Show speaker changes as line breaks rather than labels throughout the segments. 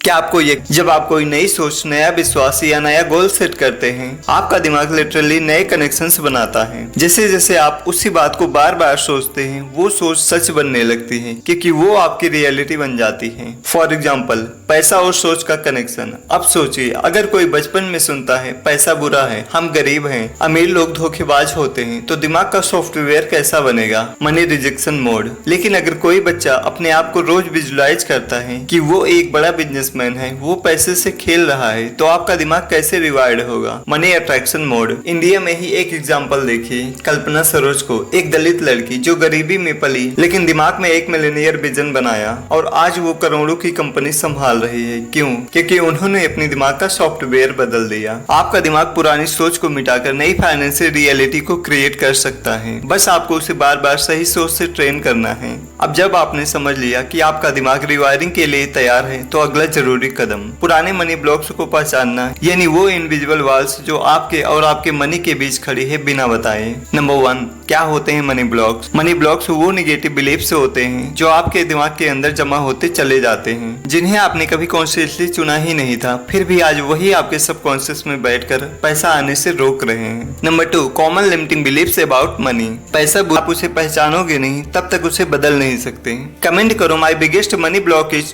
क्या आपको ये जब आप कोई नई सोच, नया विश्वास या नया गोल सेट करते हैं, आपका दिमाग लिटरली नए कनेक्शंस बनाता है। जैसे जैसे आप उसी बात को बार बार सोचते हैं, वो सोच सच बनने लगती है, क्योंकि वो आपकी रियलिटी बन जाती है। फॉर एग्जाम्पल, पैसा और सोच का कनेक्शन। अब सोचिए, अगर कोई बचपन में सुनता है पैसा बुरा है, हम गरीब हैं, अमीर लोग धोखेबाज होते हैं, तो दिमाग का सॉफ्टवेयर कैसा बनेगा? Money rejection mode. लेकिन अगर कोई बच्चा अपने आप को रोज विजुलाइज करता है कि वो एक बड़ा बिजनेसमैन है, वो पैसे से खेल रहा है, तो आपका दिमाग कैसे रिवायर्ड होगा? Money attraction mode. इंडिया में ही एक एग्जांपल देखिए, कल्पना सरोज को, एक दलित लड़की जो गरीबी में पली लेकिन दिमाग में एक मिलियनियर विजन बनाया और आज वो करोड़ों की कंपनी संभाल रही है। क्यों? क्योंकि उन्होंने अपने दिमाग का सॉफ्टवेयर बदल दिया। आपका दिमाग पुरानी सोच को मिटाकर नई फाइनेंशियल रियलिटी को क्रिएट कर सकता है, बस आपको उसे बार बार सही सोच से ट्रेन करना है। अब जब आपने समझ लिया कि आपका दिमाग रिवायरिंग के लिए तैयार है, तो अगला जरूरी कदम पुराने मनी ब्लॉक्स को पहचानना, यानी वो इनविजिबल वॉल्स जो आपके और आपके मनी के बीच खड़ी है बिना बताए। नंबर 1, क्या होते हैं मनी ब्लॉक्स? मनी ब्लॉक्स वो नेगेटिव बिलीफ्स होते हैं जो आपके दिमाग के अंदर जमा होते चले जाते हैं, जिन्हें आपने कभी कॉन्शियसली चुना ही नहीं था, फिर भी आज वही आपके सबकॉन्शियस में बैठकर पैसा आने से रोक रहे हैं। Number 2, common limiting beliefs about money. पैसा आप उसे पहचानोगे नहीं तब तक उसे बदल नहीं सकते। कमेंट करो my biggest money block is ...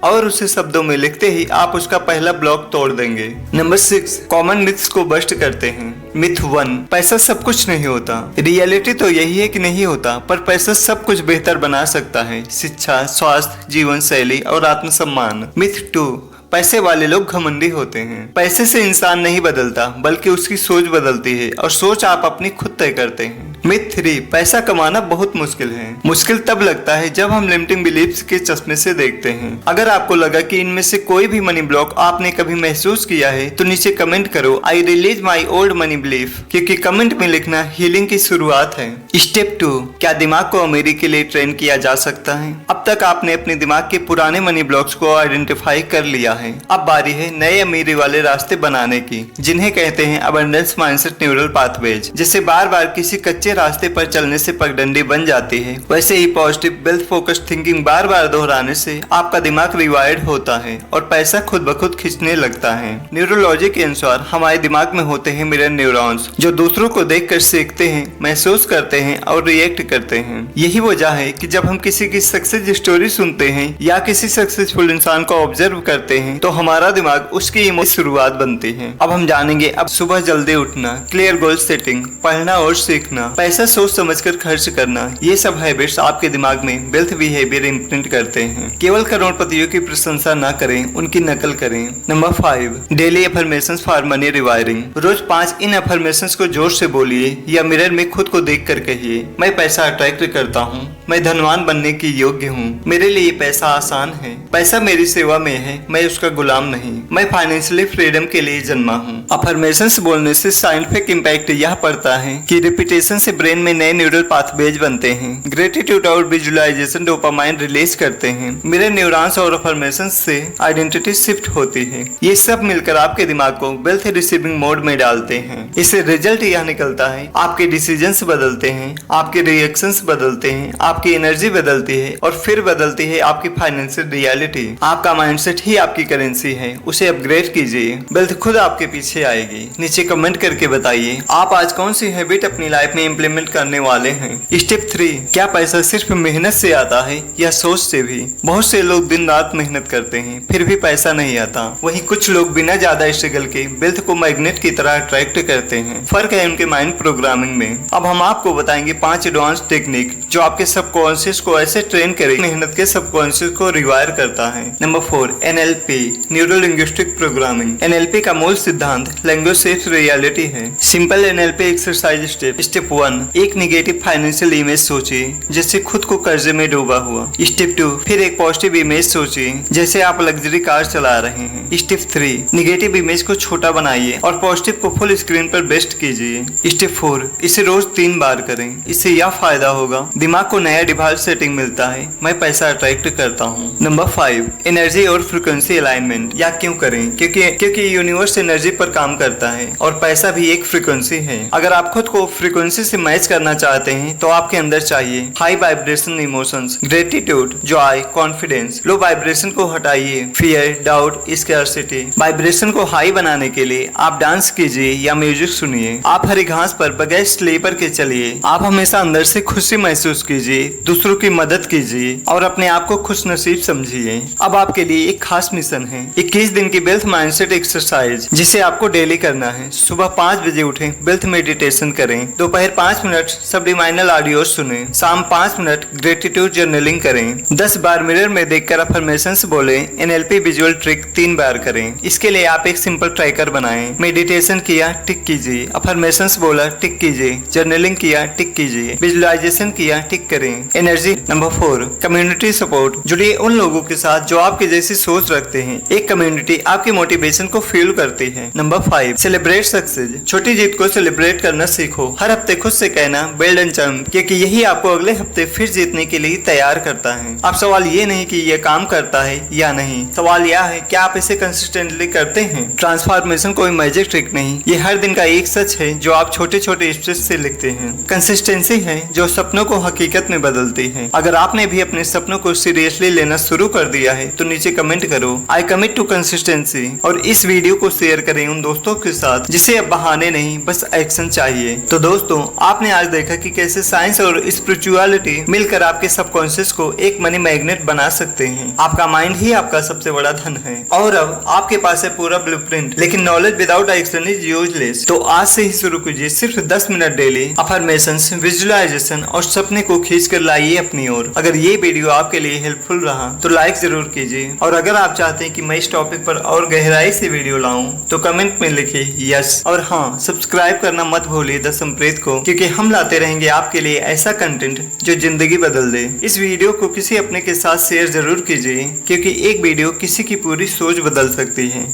और उसे शब्दों में लिखते ही आप उसका पहला ब्लॉक तोड़ देंगे। नंबर 6, कॉमन मिथ्स को बस्ट करते हैं। मिथ 1, पैसा सब कुछ नहीं होता। रियलिटी तो यही है कि नहीं होता, पर पैसा सब कुछ बेहतर बना सकता है, शिक्षा, स्वास्थ्य, जीवन शैली और आत्मसम्मान। मिथ 2, पैसे वाले लोग घमंडी होते हैं। पैसे से इंसान नहीं बदलता, बल्कि उसकी सोच बदलती है, और सोच आप अपनी खुद तय करते हैं। मिथ 3, पैसा कमाना बहुत मुश्किल है। मुश्किल तब लगता है जब हम लिमिटिंग बिलीफ्स के चश्मे से देखते हैं। अगर आपको लगा कि इनमें से कोई भी मनी ब्लॉक आपने कभी महसूस किया है, तो नीचे कमेंट करो I release my old money belief, क्योंकि कमेंट में लिखना हीलिंग की शुरुआत है। स्टेप 2, क्या दिमाग को अमीरी के लिए ट्रेन किया जा सकता है? अब तक आपने अपने दिमाग के पुराने मनी ब्लॉक्स को आइडेंटिफाई कर लिया है। अब बारी है नए अमीरी वाले रास्ते बनाने की, जिन्हें कहते हैं अबंडेंस माइंडसेट न्यूरल पाथवेज। जैसे बार बार किसी कच्चे रास्ते पर चलने से पगडंडी बन जाती है, वैसे ही पॉजिटिव वेल्थ फोकस्ड थिंकिंग बार बार दोहराने से आपका दिमाग रिवायर्ड होता है और पैसा खुद ब खुद खींचने लगता है। न्यूरोलॉजी के अनुसार हमारे दिमाग में होते हैं मिरर न्यूरॉन्स, जो दूसरों को देखकर सीखते हैं, महसूस करते हैं और रिएक्ट करते हैं। यही वजह है कि जब हम किसी की सक्सेस स्टोरी सुनते हैं या किसी सक्सेसफुल इंसान को ऑब्जर्व करते हैं, तो हमारा दिमाग उसकी शुरुआत बनती है। अब हम जानेंगे अब सुबह जल्दी उठना, क्लियर गोल सेटिंग, पढ़ना और सीखना, पैसा सोच समझकर खर्च करना, ये सब हैबिट्स आपके दिमाग में वेल्थ बिहेवियर इम्प्रिंट करते हैं। केवल करोड़पतियों की प्रशंसा न करें, उनकी नकल करें। Number 5, daily affirmations for money rewiring. रोज 5 इन अफर्मेशंस को जोर से बोलिए या मिरर में खुद को देख कर कहिए, मैं पैसा अट्रैक्ट करता हूँ, मैं धनवान बनने की योग्य हूँ, मेरे लिए पैसा आसान है, पैसा मेरी सेवा में है, मैं उसका गुलाम नहीं, मैं फाइनेंशियली फ्रीडम के लिए जन्मा हूँ। अफर्मेशंस बोलने से साइंटिफिक इम्पैक्ट यह पड़ता है कि रिपीटेशन से ब्रेन में नए न्यूरल पाथवेज बनते हैं। ग्रेटिट्यूड और विजुअलाइजेशन डोपामाइन रिलीज करते हैं। मिरर न्यूरॉन्स और अफर्मेशंस से आइडेंटिटी शिफ्ट होती है। ये सब मिलकर आपके दिमाग को वेल्थ रिसीविंग मोड में डालते हैं। इससे रिजल्ट यह निकलता है, आपके डिसीजंस बदलते हैं, आपके रिएक्शंस बदलते हैं, आपकी एनर्जी बदलती है और फिर बदलती है आपकी फाइनेंशियल रियलिटी। आपका माइंडसेट ही आपकी करेंसी है, उसे अपग्रेड कीजिए, वेल्थ खुद आपके पीछे आएगी। नीचे कमेंट करके बताइए आप आज कौन सी हैबिट अपनी लाइफ में इम्प्लीमेंट करने वाले हैं। स्टेप 3, क्या पैसा सिर्फ मेहनत से आता है या सोच से भी? बहुत से लोग दिन रात मेहनत करते हैं, फिर भी पैसा नहीं आता। वहीं कुछ लोग बिना ज्यादा स्ट्रगल के वेल्थ को मैग्नेट की तरह अट्रैक्ट करते हैं। फर्क है उनके माइंड प्रोग्रामिंग में। अब हम आपको बताएंगे 5 एडवांस टेक्निक जो आपके सबकॉन्शियस को ऐसे ट्रेन करे, मेहनत के सबकॉन्शियस को रिवायर करता है। Number 4, NLP, neuro linguistic programming. NLP का मूल सिद्धांत लैंग्वेज सेट रियलिटी है। Simple NLP exercise step. Step 1, एक निगेटिव फाइनेंशियल इमेज सोचिए जैसे खुद को कर्जे में डूबा हुआ। स्टेप 2, फिर एक पॉजिटिव इमेज सोचिए जैसे आप लग्जरी कार चला रहे हैं। स्टेप 3, निगेटिव इमेज को छोटा बनाइए और पॉजिटिव को फुल स्क्रीन पर बेस्ट कीजिए। स्टेप 4, इसे रोज 3 बार करें। इससे यह फायदा होगा, दिमाग को नया नया डिफॉल्ट सेटिंग मिलता है, मैं पैसा अट्रैक्ट करता हूँ। नंबर 5, एनर्जी और फ्रीक्वेंसी अलाइनमेंट। या क्यों करें? क्योंकि यूनिवर्स एनर्जी पर काम करता है और पैसा भी एक फ्रीक्वेंसी है। अगर आप खुद को फ्रीक्वेंसी से मैच करना चाहते हैं तो आपके अंदर चाहिए high vibration emotions, gratitude, Joy, confidence. Low vibration को हटाइए, फियर, डाउट, स्कैर्सिटी। वाइब्रेशन को हाई बनाने के लिए आप डांस कीजिए या म्यूजिक सुनिए। आप हरी घास पर बगैर स्लीपर के चलिए। आप हमेशा अंदर से खुशी महसूस कीजिए, दूसरों की मदद कीजिए और अपने आप को खुश नसीब समझिए। अब आपके लिए एक खास मिशन है, 21 दिन की वेल्थ माइंडसेट एक्सरसाइज, जिसे आपको डेली करना है। सुबह 5 बजे उठें, वेल्थ मेडिटेशन करें। दोपहर 5 मिनट सब्लिमाइनल ऑडियो सुने। शाम 5 मिनट ग्रेटिट्यूड जर्नलिंग करें। 10 बार मिरर में देखकर अफर्मेशंस बोले। NLP विजुअल ट्रिक 3 बार करें। इसके लिए आप एक सिंपल ट्रैकर बनाएं। मेडिटेशन किया, टिक कीजिए। अफर्मेशंस बोला, टिक कीजिए। जर्नलिंग किया, टिक कीजिए। विजुअलाइजेशन किया, टिक करें। एनर्जी। Number 4, community support. जुड़िए उन लोगों के साथ जो आपके जैसी सोच रखते हैं। एक कम्युनिटी आपकी मोटिवेशन को फील करती है। Number 5, celebrate success. छोटी जीत को सेलिब्रेट करना सीखो। हर हफ्ते खुद से कहना वेल डन चैंप, क्योंकि यही आपको अगले हफ्ते फिर जीतने के लिए तैयार करता है। अब सवाल ये नहीं कि यह काम करता है या नहीं, सवाल यह है क्या आप इसे कंसिस्टेंटली करते हैं। ट्रांसफॉर्मेशन कोई मैजिक ट्रिक नहीं, ये हर दिन का एक सच है जो आप छोटे छोटे स्टेप्स से लिखते हैं। कंसिस्टेंसी है जो सपनों को हकीकत में बदलती है। अगर आपने भी अपने सपनों को सीरियसली लेना शुरू कर दिया है तो नीचे कमेंट करो आई कमिट टू कंसिस्टेंसी, और इस वीडियो को शेयर करें उन दोस्तों के साथ जिसे अब बहाने नहीं बस एक्शन चाहिए। तो दोस्तों, आपने आज देखा कि कैसे साइंस और स्पिरिचुअलिटी मिलकर आपके सबकॉन्शियस को एक मनी मैग्नेट बना सकते हैं। आपका माइंड ही आपका सबसे बड़ा धन है और अब आपके पास है पूरा ब्लूप्रिंट। लेकिन knowledge without action is useless. तो आज से ही शुरू कीजिए सिर्फ 10 मिनट डेली अफर्मेशंस, विजुअलाइजेशन और सपने को खींच कर लाइए अपनी ओर। अगर ये वीडियो आपके लिए हेल्पफुल रहा तो लाइक जरूर कीजिए, और अगर आप चाहते हैं कि मैं इस टॉपिक पर और गहराई से वीडियो लाऊं तो कमेंट में लिखिए यस, और हाँ, सब्सक्राइब करना मत भूलिए द संप्रीत को, क्योंकि हम लाते रहेंगे आपके लिए ऐसा कंटेंट जो जिंदगी बदल दे। इस वीडियो को किसी अपने के साथ शेयर जरूर कीजिए, क्योंकि एक वीडियो किसी की पूरी सोच बदल सकती है।